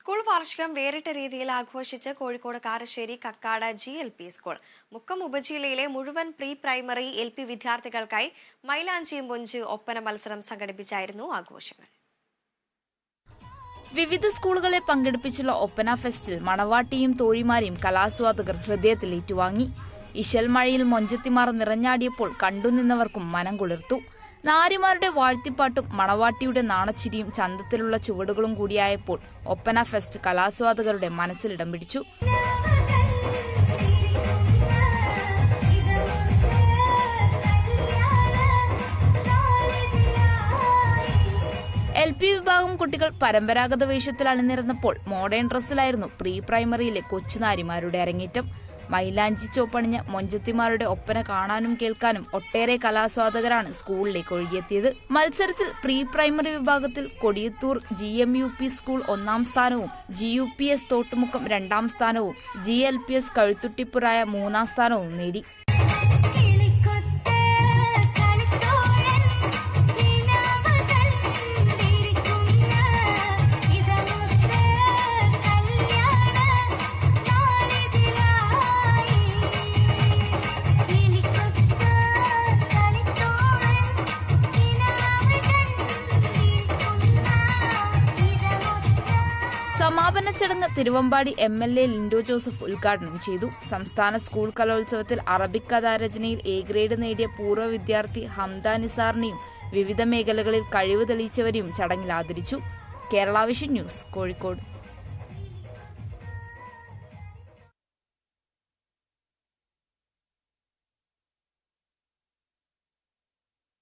School വാർഷികം വേറിട്ട രീതിയിൽ ആഘോഷിച്ച് കോഴിക്കോട് കാരശ്ശേരി കക്കാട് GLP സ്കൂൾ. മുക്കം ഉപജില്ലയിലെ മുഴുവൻ പ്രീ പ്രൈമറി LP വിദ്യാർത്ഥികൾക്കായി മൈലാഞ്ചിയും പൊഞ്ച് ഒപ്പന മത്സരം സംഘടിപ്പിച്ചായിരുന്നു ആഘോഷങ്ങൾ. വിവിധ സ്കൂളുകളെ പങ്കെടുപ്പിച്ചുള്ള ഒപ്പന ഫെസ്റ്റിൽ മണവാട്ടിയും തോഴിമാരെയും കലാസ്വാദകർ ഹൃദയത്തിൽ ഏറ്റുവാങ്ങി. ഇശൽ മഴയിൽ മൊഞ്ചത്തിമാർ നിറഞ്ഞാടിയപ്പോൾ കണ്ടുനിന്നവർക്കും മനം കുളിർത്തു. നാരിമാരുടെ വാഴ്ത്തിപ്പാട്ടും മണവാട്ടിയുടെ നാണച്ചിരിയും ചന്തത്തിലുള്ള ചുവടുകളും കൂടിയായപ്പോൾ ഒപ്പന ഫെസ്റ്റ് കലാസ്വാദകരുടെ മനസ്സിലിടം പിടിച്ചു. LP വിഭാഗം കുട്ടികൾ പരമ്പരാഗത വേഷത്തിൽ അണിനിരന്നപ്പോൾ മോഡേൺ ഡ്രസ്സിലായിരുന്നു പ്രീ പ്രൈമറിയിലെ കൊച്ചുനാരിമാരുടെ അരങ്ങേറ്റം. മൈലാഞ്ചി ചോപ്പണിഞ്ഞ മൊഞ്ചത്തിമാരുടെ ഒപ്പന കാണാനും കേൾക്കാനും ഒട്ടേറെ കലാസ്വാദകരാണ് സ്കൂളിലേക്ക് ഒഴുകിയെത്തിയത്. മത്സരത്തിൽ പ്രീ പ്രൈമറി വിഭാഗത്തിൽ കൊടിയത്തൂർ GMUP സ്കൂൾ 1ാം സ്ഥാനവും GUPS തോട്ടുമുക്കം 2ാം സ്ഥാനവും GLPS കഴുത്തുട്ടിപ്പുറായ 3ാം സ്ഥാനവും നേടി. സമാപന ചടങ്ങ് തിരുവമ്പാടി MLA ലിൻഡോ ജോസഫ് ഉദ്ഘാടനം ചെയ്തു. സംസ്ഥാന സ്കൂൾ കലോത്സവത്തിൽ അറബിക് കഥാരചനയിൽ A ഗ്രേഡ് നേടിയ പൂർവ്വ വിദ്യാർത്ഥി ഹംദ നിസാറിനെയും വിവിധ മേഖലകളിൽ കഴിവ് തെളിയിച്ചവരെയും ചടങ്ങിൽ ആദരിച്ചു. Kerala vision news, Kozhikode.